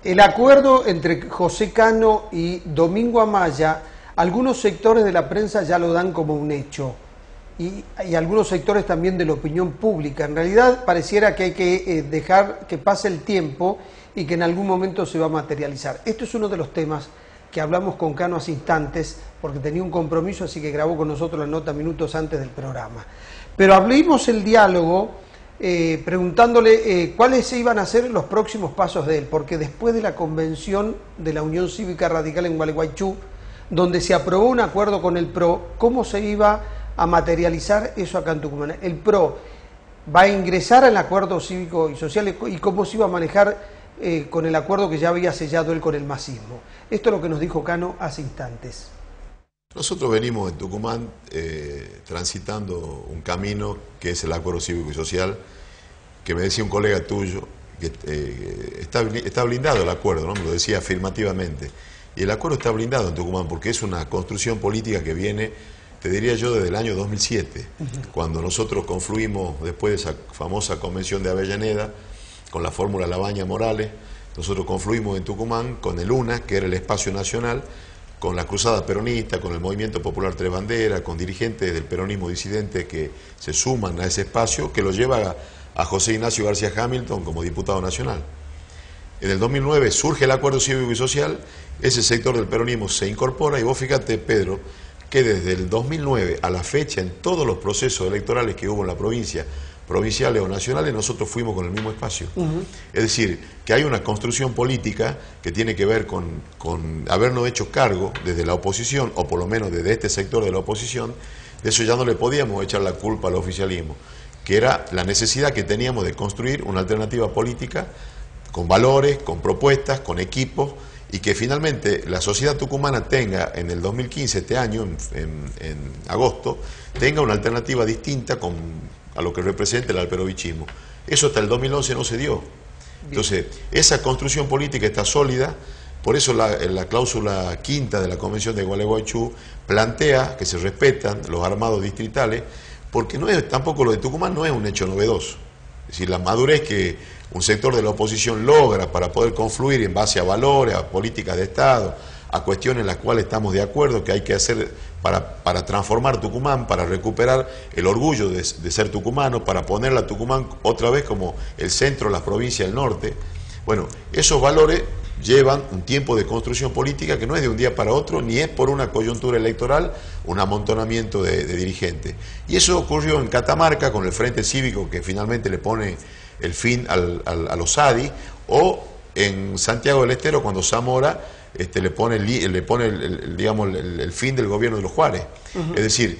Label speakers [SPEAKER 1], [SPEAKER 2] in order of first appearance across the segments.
[SPEAKER 1] El acuerdo entre José Cano y Domingo Amaya, algunos sectores de la prensa ya lo dan como un hecho y algunos sectores también de la opinión pública. En realidad pareciera que hay que dejar que pase el tiempo y que en algún momento se va a materializar. Esto es uno de los temas que hablamos con Cano hace instantes porque tenía un compromiso, así que grabó con nosotros la nota minutos antes del programa. Pero abrimos el diálogo preguntándole cuáles se iban a ser los próximos pasos de él, porque después de la convención de la Unión Cívica Radical en Gualeguaychú, donde se aprobó un acuerdo con el PRO, ¿cómo se iba a materializar eso acá en Tucumán? ¿El PRO va a ingresar al acuerdo cívico y social y cómo se iba a manejar con el acuerdo que ya había sellado él con el masismo? Esto es lo que nos dijo Cano hace instantes.
[SPEAKER 2] Nosotros venimos en Tucumán transitando un camino que es el acuerdo cívico y social, que me decía un colega tuyo, que está blindado el acuerdo, ¿no? Me lo decía afirmativamente. Y el acuerdo está blindado en Tucumán porque es una construcción política que viene, te diría yo, desde el año 2007, cuando nosotros confluimos después de esa famosa convención de Avellaneda, con la fórmula Labaña-Morales, nosotros confluimos en Tucumán con el UNA, que era el espacio nacional, con la cruzada peronista, con el Movimiento Popular Tres Banderas, con dirigentes del peronismo disidente que se suman a ese espacio, que lo lleva a José Ignacio García Hamilton como diputado nacional. En el 2009 surge el acuerdo cívico y social, ese sector del peronismo se incorpora y vos fíjate, Pedro, que desde el 2009 a la fecha, en todos los procesos electorales que hubo en la provincia, provinciales o nacionales, nosotros fuimos con el mismo espacio. Es decir, que hay una construcción política que tiene que ver con habernos hecho cargo desde la oposición, o por lo menos desde este sector de la oposición, de eso ya no le podíamos echar la culpa al oficialismo, que era la necesidad que teníamos de construir una alternativa política con valores, con propuestas, con equipos, y que finalmente la sociedad tucumana tenga en el 2015, este año, en agosto, tenga una alternativa distinta a lo que representa el alperovichismo. Eso hasta el 2011 no se dio. Entonces, esa construcción política está sólida, por eso la cláusula quinta de la Convención de Gualeguaychú plantea que se respetan los armados distritales, porque tampoco lo de Tucumán no es un hecho novedoso. Es decir, la madurez que un sector de la oposición logra para poder confluir en base a valores, a políticas de Estado, a cuestiones en las cuales estamos de acuerdo que hay que hacer para transformar Tucumán, para recuperar el orgullo de ser tucumano, para ponerla a Tucumán otra vez como el centro de las provincias del norte. Bueno, esos valores llevan un tiempo de construcción política que no es de un día para otro, ni es por una coyuntura electoral, un amontonamiento de dirigentes. Y eso ocurrió en Catamarca con el Frente Cívico que finalmente le pone el fin a los ADI, o en Santiago del Estero cuando Zamora le pone el fin del gobierno de los Juárez. Es decir,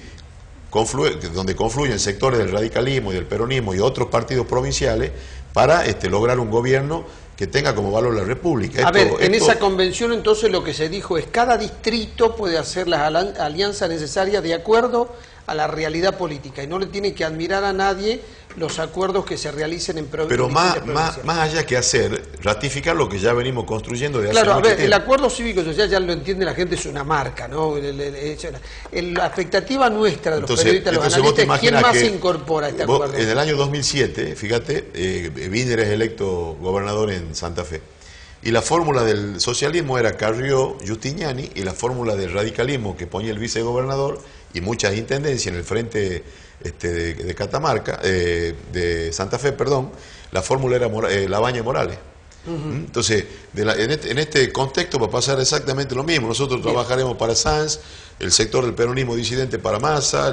[SPEAKER 2] donde confluyen sectores del radicalismo y del peronismo y otros partidos provinciales para lograr un gobierno que tenga como valor la República.
[SPEAKER 1] En esa convención entonces lo que se dijo es cada distrito puede hacer las alianzas necesarias de acuerdo a la realidad política y no le tiene que admirar a nadie los acuerdos que se realicen en provincias.
[SPEAKER 2] Pero más allá que hacer, ratificar lo que ya venimos construyendo de hace
[SPEAKER 1] mucho tiempo.
[SPEAKER 2] El
[SPEAKER 1] acuerdo cívico social ya lo entiende la gente, es una marca, ¿no? La expectativa nuestra de los periodistas, los analistas, es quién más se incorpora a este acuerdo.
[SPEAKER 2] En el año 2007, fíjate, Wiener es electo gobernador en Santa Fe. Y la fórmula del socialismo era Carrió, Giustiniani, y la fórmula del radicalismo que ponía el vicegobernador y muchas intendencias en el frente de Catamarca, de Santa Fe, perdón, la fórmula era Labaña Morales. Entonces, en este contexto va a pasar exactamente lo mismo. Nosotros trabajaremos para Sanz, el sector del peronismo disidente para Massa,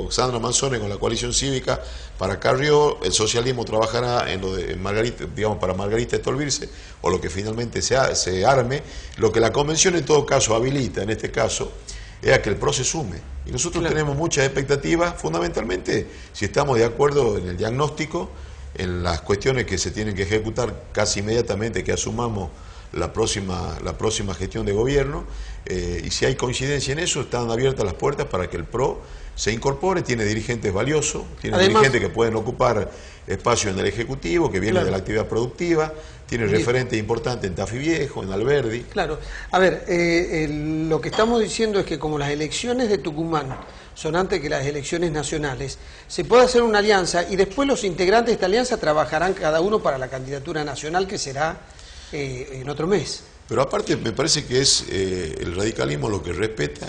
[SPEAKER 2] Sandro Manzone con la coalición cívica para Carrió, el socialismo trabajará en lo de Margarita, digamos, para Margarita Stolbizer, o lo que finalmente se arme. Lo que la convención en todo caso habilita, en este caso, es a que el PRO se sume. Y nosotros tenemos muchas expectativas, fundamentalmente, si estamos de acuerdo en el diagnóstico, en las cuestiones que se tienen que ejecutar casi inmediatamente que asumamos la próxima gestión de gobierno, y si hay coincidencia en eso, están abiertas las puertas para que el PRO se incorpore. Tiene dirigentes valiosos, tiene dirigentes que pueden ocupar espacio en el Ejecutivo, que vienen de la actividad productiva, tiene referentes importantes en Tafí Viejo, en Alberdi.
[SPEAKER 1] Claro, a ver, lo que estamos diciendo es que como las elecciones de Tucumán son antes que las elecciones nacionales, se puede hacer una alianza y después los integrantes de esta alianza trabajarán cada uno para la candidatura nacional que será en otro mes.
[SPEAKER 2] Pero aparte me parece que es el radicalismo lo que respeta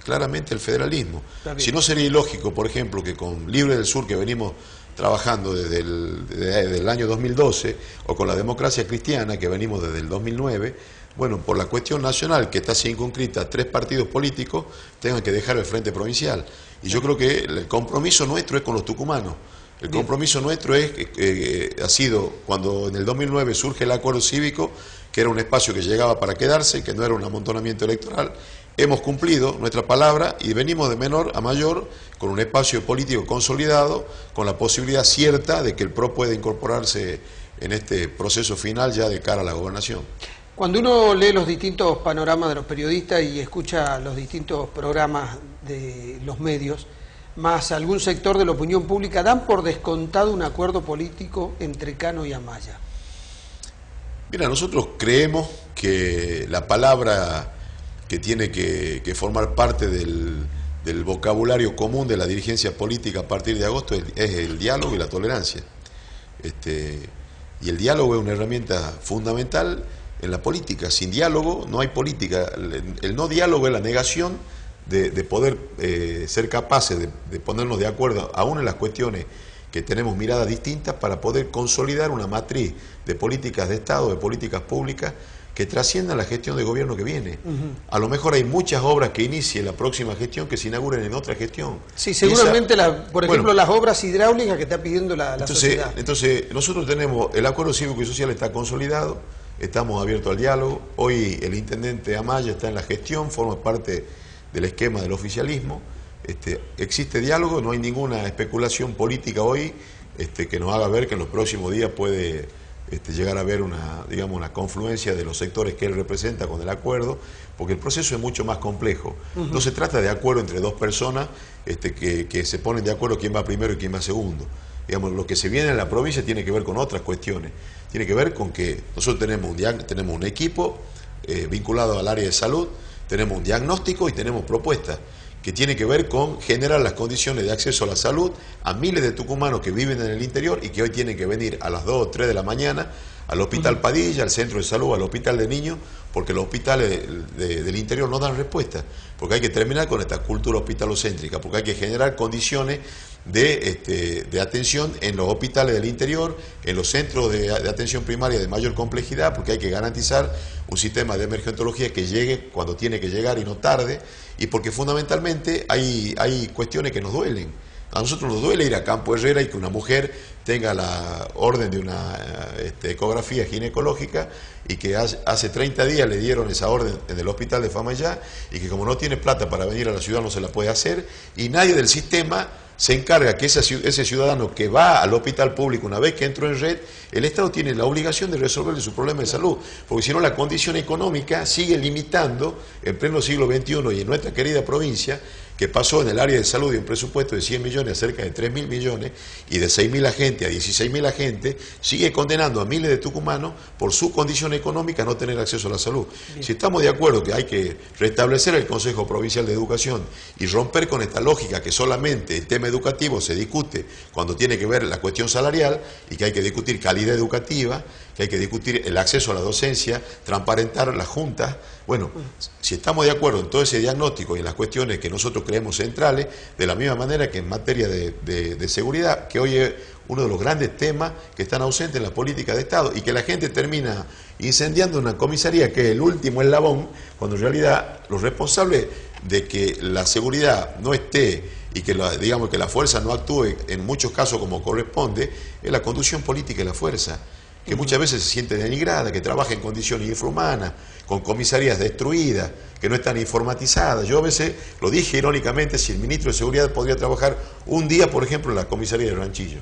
[SPEAKER 2] claramente el federalismo. Si no, sería ilógico, por ejemplo, que con Libre del Sur, que venimos trabajando desde el año 2012, o con la Democracia Cristiana, que venimos desde el 2009, bueno, por la cuestión nacional, que está circunscrita a 3 partidos políticos, tengan que dejar el frente provincial. Y yo creo que el compromiso nuestro es con los tucumanos. El compromiso nuestro ha sido, cuando en el 2009 surge el acuerdo cívico, que era un espacio que llegaba para quedarse, que no era un amontonamiento electoral. Hemos cumplido nuestra palabra y venimos de menor a mayor con un espacio político consolidado, con la posibilidad cierta de que el PRO pueda incorporarse en este proceso final ya de cara a la gobernación.
[SPEAKER 1] Cuando uno lee los distintos panoramas de los periodistas y escucha los distintos programas de los medios, más algún sector de la opinión pública, dan por descontado un acuerdo político entre Cano y Amaya.
[SPEAKER 2] Mira, nosotros creemos que la palabra que tiene que formar parte del vocabulario común de la dirigencia política a partir de agosto es el diálogo y la tolerancia. Y el diálogo es una herramienta fundamental en la política. Sin diálogo no hay política. El no diálogo es la negación de poder ser capaces de ponernos de acuerdo, aún en las cuestiones que tenemos miradas distintas, para poder consolidar una matriz de políticas de Estado, de políticas públicas, que trasciendan la gestión de gobierno que viene. A lo mejor hay muchas obras que inicien la próxima gestión que se inauguren en otra gestión.
[SPEAKER 1] Sí, seguramente, por ejemplo, las obras hidráulicas que está pidiendo la sociedad.
[SPEAKER 2] Entonces, nosotros tenemos, el acuerdo cívico y social está consolidado, estamos abiertos al diálogo. Hoy el intendente Amaya está en la gestión, forma parte del esquema del oficialismo. Existe diálogo, no hay ninguna especulación política hoy que nos haga ver que en los próximos días puede llegar a haber una confluencia de los sectores que él representa con el acuerdo, porque el proceso es mucho más complejo. No se trata de acuerdo entre 2 personas que se ponen de acuerdo quién va primero y quién va segundo. Digamos, lo que se viene en la provincia tiene que ver con otras cuestiones. Tiene que ver con que nosotros tenemos un equipo vinculado al área de salud, tenemos un diagnóstico y tenemos propuestas que tiene que ver con generar las condiciones de acceso a la salud a miles de tucumanos que viven en el interior y que hoy tienen que venir a las 2 o 3 de la mañana al Hospital Padilla, al Centro de Salud, al Hospital de Niños, porque los hospitales del interior no dan respuesta, porque hay que terminar con esta cultura hospitalocéntrica, porque hay que generar condiciones de atención en los hospitales del interior, en los centros de atención primaria de mayor complejidad, porque hay que garantizar un sistema de emergentología que llegue cuando tiene que llegar y no tarde, y porque fundamentalmente hay cuestiones que nos duelen. A nosotros nos duele ir a Campo Herrera y que una mujer tenga la orden de una ecografía ginecológica y que hace 30 días le dieron esa orden en el hospital de Famayá y que como no tiene plata para venir a la ciudad no se la puede hacer, y nadie del sistema se encarga que ese ciudadano que va al hospital público una vez que entró en red, el Estado tiene la obligación de resolverle su problema de salud, porque si no la condición económica sigue limitando en pleno siglo XXI y en nuestra querida provincia, que pasó en el área de salud de un presupuesto de 100 millones a cerca de 3.000 millones y de 6.000 agentes a 16.000 agentes, sigue condenando a miles de tucumanos por su condición económica a no tener acceso a la salud. Bien. Si estamos de acuerdo que hay que restablecer el Consejo Provincial de Educación y romper con esta lógica que solamente el tema educativo se discute cuando tiene que ver la cuestión salarial y que hay que discutir calidad educativa, que hay que discutir el acceso a la docencia, transparentar las juntas. Bueno, si estamos de acuerdo en todo ese diagnóstico y en las cuestiones que nosotros creemos centrales, de la misma manera que en materia de seguridad, que hoy es uno de los grandes temas que están ausentes en la política de Estado y que la gente termina incendiando una comisaría que es el último eslabón, cuando en realidad los responsables de que la seguridad no esté y que digamos que la fuerza no actúe en muchos casos como corresponde, es la conducción política de la fuerza, que muchas veces se siente denigrada, que trabaja en condiciones infrahumanas, con comisarías destruidas, que no están informatizadas. Yo a veces lo dije irónicamente, si el ministro de Seguridad podría trabajar un día, por ejemplo, en la comisaría de Ranchillo,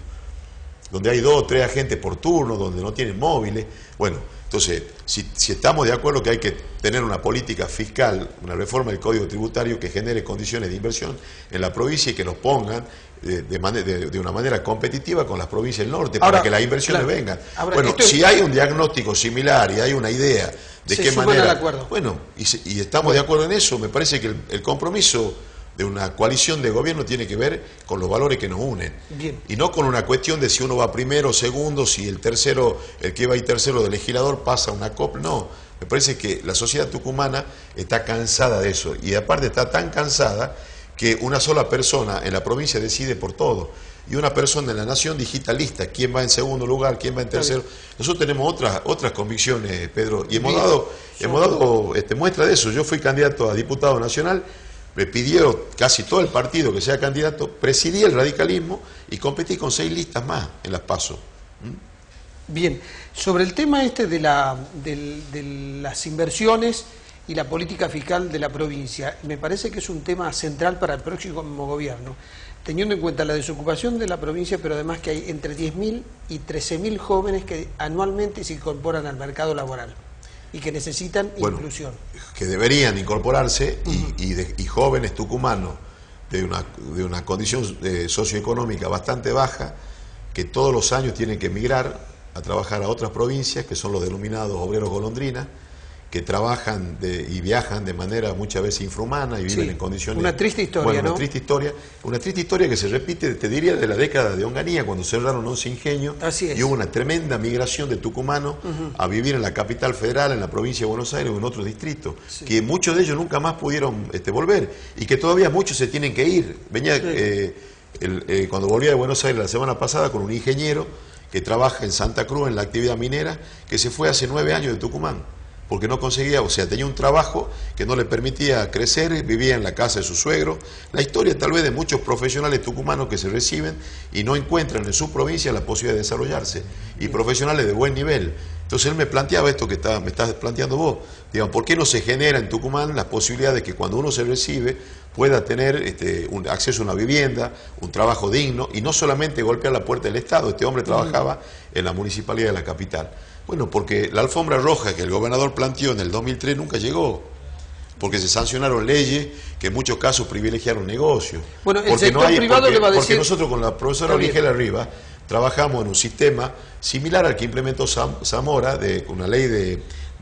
[SPEAKER 2] donde hay 2 o 3 agentes por turno, donde no tienen móviles. Bueno, entonces, si estamos de acuerdo que hay que tener una política fiscal, una reforma del Código Tributario que genere condiciones de inversión en la provincia y que nos pongan de una manera competitiva con las provincias del norte, para que las inversiones vengan. Ahora, bueno, si hay un diagnóstico similar y hay una idea de qué manera... Bueno, y estamos de acuerdo en eso, me parece que el compromiso de una coalición de gobierno tiene que ver con los valores que nos unen.
[SPEAKER 1] Bien.
[SPEAKER 2] Y no con una cuestión de si uno va primero o segundo, si el tercero, el que va ahí tercero de legislador pasa una COP. No, me parece que la sociedad tucumana está cansada de eso. Y aparte está tan cansada que una sola persona en la provincia decide por todo. Y una persona en la nación digitalista, quién va en segundo lugar, quién va en tercero. Nosotros tenemos otras convicciones, Pedro, y hemos dado muestra de eso. Yo fui candidato a diputado nacional, me pidió casi todo el partido que sea candidato, presidí el radicalismo y competí con 6 listas más en las PASO.
[SPEAKER 1] Bien, sobre el tema de las inversiones y la política fiscal de la provincia, me parece que es un tema central para el próximo gobierno, teniendo en cuenta la desocupación de la provincia, pero además que hay entre 10.000 y 13.000 jóvenes que anualmente se incorporan al mercado laboral y que necesitan inclusión.
[SPEAKER 2] Que deberían incorporarse y jóvenes tucumanos de una condición socioeconómica bastante baja, que todos los años tienen que emigrar a trabajar a otras provincias, que son los denominados obreros golondrinas, que trabajan y viajan de manera muchas veces infrahumana y viven en condiciones...
[SPEAKER 1] Una triste historia, ¿no?
[SPEAKER 2] Una triste historia que se repite, te diría, de la década de Onganía, cuando cerraron 11 ingenios y hubo una tremenda migración de tucumanos a vivir en la capital federal, en la provincia de Buenos Aires o en otros distritos, que muchos de ellos nunca más pudieron volver y que todavía muchos se tienen que ir. Venía cuando volvía de Buenos Aires la semana pasada con un ingeniero que trabaja en Santa Cruz en la actividad minera, que se fue hace 9 años de Tucumán, porque no conseguía, o sea, tenía un trabajo que no le permitía crecer, vivía en la casa de su suegro. La historia tal vez de muchos profesionales tucumanos que se reciben y no encuentran en su provincia la posibilidad de desarrollarse, y profesionales de buen nivel. Entonces él me planteaba esto que me estás planteando vos, digamos, ¿por qué no se genera en Tucumán la posibilidad de que cuando uno se recibe pueda tener un acceso a una vivienda, un trabajo digno, y no solamente golpear la puerta del Estado? Este hombre trabajaba en la municipalidad de la capital. Bueno, porque la alfombra roja que el gobernador planteó en el 2003 nunca llegó, porque se sancionaron leyes que en muchos casos privilegiaron negocios.
[SPEAKER 1] Bueno, el sector privado le va a decir...
[SPEAKER 2] Porque nosotros con la profesora Rigela Rivas trabajamos en un sistema similar al que implementó Zamora, de una ley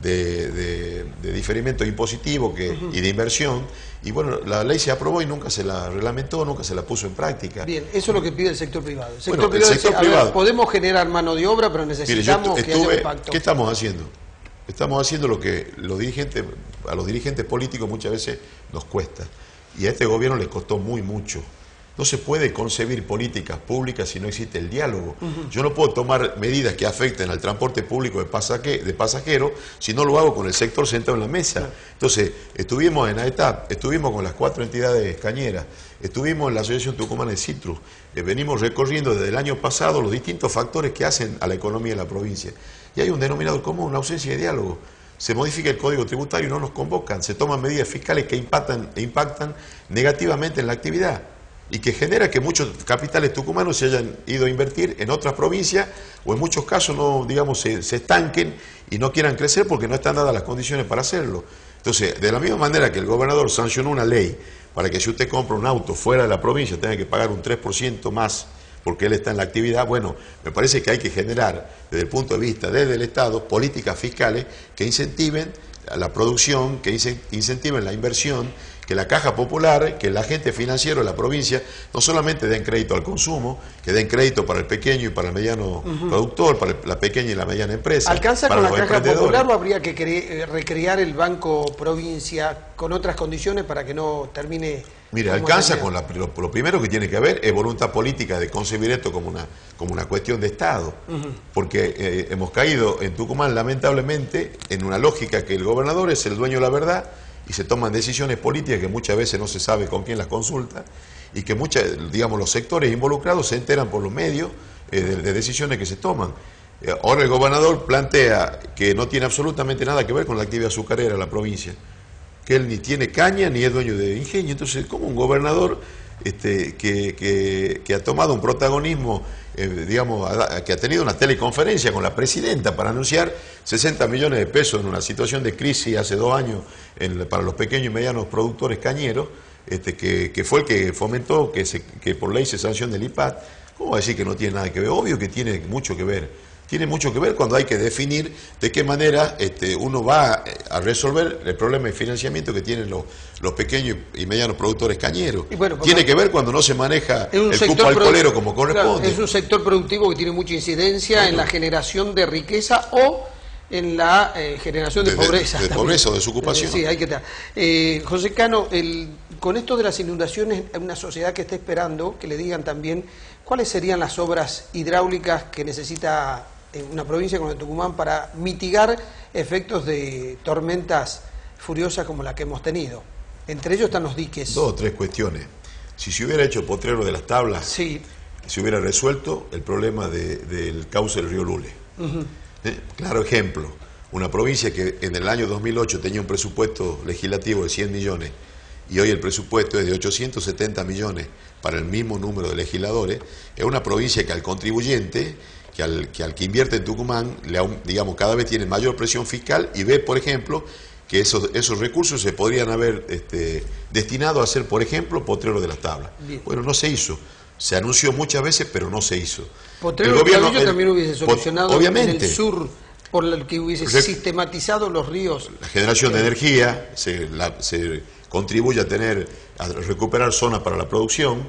[SPEAKER 2] de diferimiento impositivo y de inversión, y bueno, la ley se aprobó y nunca se la reglamentó, nunca se la puso en práctica.
[SPEAKER 1] Bien, eso es lo que pide el sector privado. El sector privado, podemos generar mano de obra, pero necesitamos que haya un pacto.
[SPEAKER 2] ¿Qué estamos haciendo? Estamos haciendo lo que a los dirigentes políticos muchas veces nos cuesta, y a este gobierno le costó mucho. No se puede concebir políticas públicas si no existe el diálogo. Yo no puedo tomar medidas que afecten al transporte público de pasajeros si no lo hago con el sector sentado en la mesa. Entonces, estuvimos en AETAP, estuvimos con las 4 entidades cañeras, estuvimos en la Asociación Tucumana de Citrus, venimos recorriendo desde el año pasado los distintos factores que hacen a la economía de la provincia. Y hay un denominador común, una ausencia de diálogo. Se modifica el Código Tributario y no nos convocan, se toman medidas fiscales que impactan negativamente en la actividad, y que genera que muchos capitales tucumanos se hayan ido a invertir en otras provincias, o en muchos casos no, digamos, se estanquen y no quieran crecer porque no están dadas las condiciones para hacerlo. Entonces, de la misma manera que el gobernador sancionó una ley para que si usted compra un auto fuera de la provincia tenga que pagar un 3% más porque él está en la actividad, bueno, me parece que hay que generar, desde el punto de vista desde el Estado, políticas fiscales que incentiven la producción, que incentiven la inversión, que la Caja Popular, que el agente financiero de la provincia no solamente den crédito al consumo, que den crédito para el pequeño y para el mediano productor, para la pequeña y la mediana empresa.
[SPEAKER 1] ¿Alcanza con la Caja Popular o habría que recrear el Banco Provincia con otras condiciones para que no termine?
[SPEAKER 2] Mire, alcanza con lo primero que tiene que haber es voluntad política de concebir esto como una cuestión de Estado, porque hemos caído en Tucumán lamentablemente en una lógica que el gobernador es el dueño de la verdad y se toman decisiones políticas que muchas veces no se sabe con quién las consulta, y que digamos, los sectores involucrados se enteran por los medios de decisiones que se toman. Ahora el gobernador plantea que no tiene absolutamente nada que ver con la actividad azucarera de la provincia, que él ni tiene caña ni es dueño de ingenio. Entonces, como un gobernador que ha tomado un protagonismo, digamos, que ha tenido una teleconferencia con la presidenta para anunciar 60 millones de pesos en una situación de crisis hace 2 años para los pequeños y medianos productores cañeros, que fue el que fomentó que por ley se sancione el IPAT? ¿Cómo va a decir que no tiene nada que ver? Obvio que tiene mucho que ver. tiene mucho que ver cuando hay que definir de qué manera uno va a resolver el problema de financiamiento que tienen los pequeños y medianos productores cañeros. Y bueno, tiene que ver cuando no se maneja el cupo alcoholero como corresponde.
[SPEAKER 1] Claro, es un sector productivo que tiene mucha incidencia en la generación de riqueza o en la generación de pobreza.
[SPEAKER 2] De pobreza o desocupación.
[SPEAKER 1] Sí, hay que estar. José Cano, con esto de las inundaciones, hay una sociedad que está esperando que le digan también cuáles serían las obras hidráulicas que necesita una provincia como Tucumán para mitigar efectos de tormentas furiosas como la que hemos tenido. Entre ellos están los diques.
[SPEAKER 2] 2 o 3 cuestiones. Si se hubiera hecho potrero de las tablas,
[SPEAKER 1] sí,
[SPEAKER 2] se hubiera resuelto el problema del cauce del río Lule. Claro ejemplo, una provincia que en el año 2008 tenía un presupuesto legislativo de 100 millones y hoy el presupuesto es de 870 millones para el mismo número de legisladores, es una provincia que al contribuyente, que al que invierte en Tucumán, digamos, cada vez tiene mayor presión fiscal y ve, por ejemplo, que esos recursos se podrían haber destinado a hacer, por ejemplo, potrero de las tablas. Bien. Bueno, no se hizo. Se anunció muchas veces, pero no se hizo.
[SPEAKER 1] Potrero de Clavillo también hubiese solucionado obviamente, en el sur, por el que hubiese sistematizado los ríos.
[SPEAKER 2] La generación de energía se contribuye a recuperar zonas para la producción.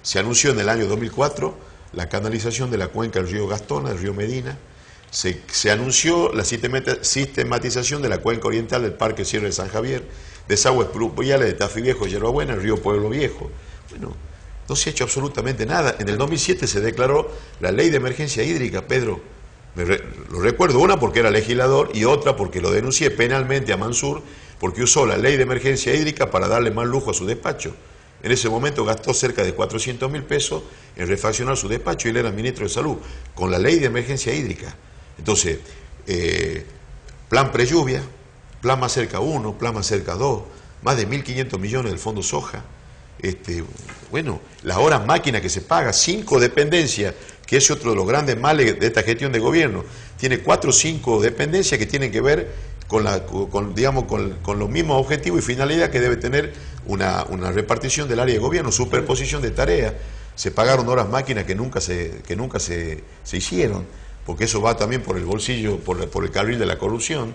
[SPEAKER 2] Se anunció en el año 2004 la canalización de la cuenca del río Gastona, del río Medina. Se anunció la sistematización de la cuenca oriental del Parque Sierra de San Javier, desagües pluviales de Tafí Viejo y Yerbabuena, el río Pueblo Viejo. Bueno, no se ha hecho absolutamente nada. En el 2007 se declaró la ley de emergencia hídrica, Pedro. Lo recuerdo, una porque era legislador y otra porque lo denuncié penalmente a Mansur porque usó la ley de emergencia hídrica para darle más lujo a su despacho. En ese momento gastó cerca de 400.000 pesos en refaccionar su despacho y él era ministro de Salud, con la ley de emergencia hídrica. Entonces, plan prelluvia, plan más cerca 1, plan más cerca 2, más de 1.500 millones del Fondo Soja. Bueno, las horas máquina que se paga, 5 dependencias, que es otro de los grandes males de esta gestión de gobierno. Tiene 4 o 5 dependencias que tienen que ver con los mismos objetivos y finalidad que debe tener una repartición del área de gobierno, superposición de tareas. Se pagaron horas máquinas que nunca se hicieron, porque eso va también por el bolsillo, por el carril de la corrupción.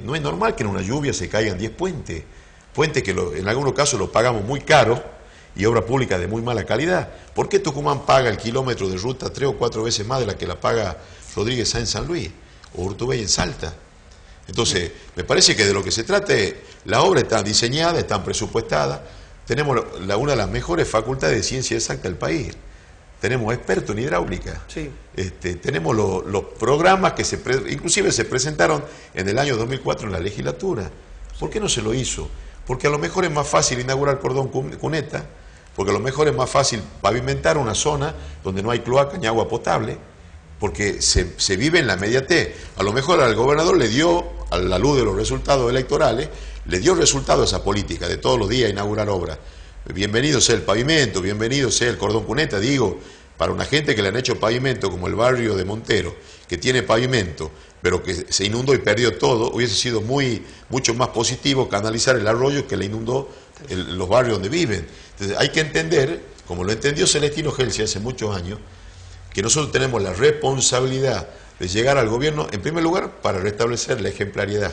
[SPEAKER 2] No es normal que en una lluvia se caigan 10 puentes que en algunos casos los pagamos muy caro y obra pública de muy mala calidad. ¿Por qué Tucumán paga el kilómetro de ruta 3 o 4 veces más de la que la paga Rodríguez Sáenz San Luis o Urtubey en Salta? Entonces, me parece que de lo que se trata es, la obra está diseñada, está presupuestada, tenemos una de las mejores facultades de ciencia exacta del país, tenemos expertos en hidráulica,
[SPEAKER 1] sí.
[SPEAKER 2] Tenemos los programas que inclusive se presentaron en el año 2004 en la legislatura. ¿Por qué no se lo hizo? Porque a lo mejor es más fácil inaugurar cordón cuneta, porque a lo mejor es más fácil pavimentar una zona donde no hay cloaca ni agua potable, porque se vive en la inmediatez. A lo mejor al gobernador le dio, a la luz de los resultados electorales, le dio resultado a esa política de todos los días inaugurar obras. Bienvenido sea el pavimento, bienvenido sea el cordón cuneta, digo, para una gente que le han hecho pavimento como el barrio de Montero, que tiene pavimento, pero que se inundó y perdió todo, hubiese sido mucho más positivo canalizar el arroyo que le inundó los barrios donde viven. Entonces hay que entender, como lo entendió Celestino Gelsi hace muchos años, que nosotros tenemos la responsabilidad de llegar al gobierno, en primer lugar, para restablecer la ejemplaridad.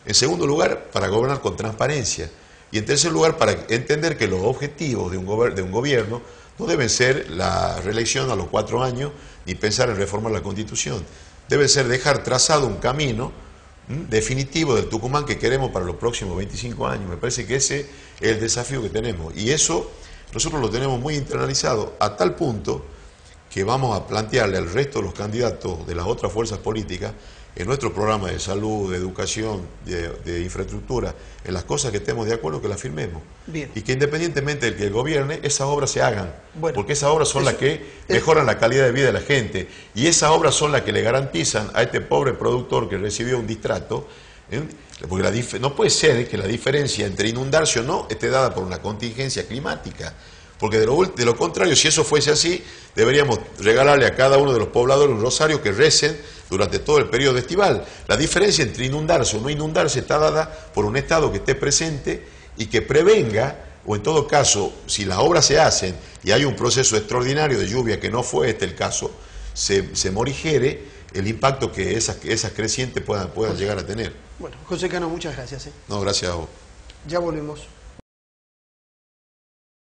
[SPEAKER 2] En segundo lugar, para gobernar con transparencia. Y en tercer lugar, para entender que los objetivos de un gobierno no deben ser la reelección a los 4 años, ni pensar en reformar la Constitución. Debe ser dejar trazado un camino definitivo del Tucumán que queremos para los próximos 25 años. Me parece que ese es el desafío que tenemos. Y eso nosotros lo tenemos muy internalizado a tal punto que vamos a plantearle al resto de los candidatos de las otras fuerzas políticas en nuestro programa de salud, de educación, de infraestructura, en las cosas que estemos de acuerdo, que las firmemos.
[SPEAKER 1] Bien.
[SPEAKER 2] Y que independientemente del que gobierne, esas obras se hagan. Bueno, porque esas obras son las que mejoran la calidad de vida de la gente. Y esas obras son las que le garantizan a este pobre productor que recibió un distrato, porque no puede ser que la diferencia entre inundarse o no esté dada por una contingencia climática. Porque de lo contrario, si eso fuese así, deberíamos regalarle a cada uno de los pobladores un rosario que recen durante todo el periodo estival. La diferencia entre inundarse o no inundarse está dada por un Estado que esté presente y que prevenga, o en todo caso, si las obras se hacen y hay un proceso extraordinario de lluvia, que no fue este el caso, se morigere el impacto que esas crecientes puedan llegar a tener.
[SPEAKER 1] Bueno, José Cano, muchas gracias.
[SPEAKER 2] No, gracias a vos.
[SPEAKER 1] Ya volvemos.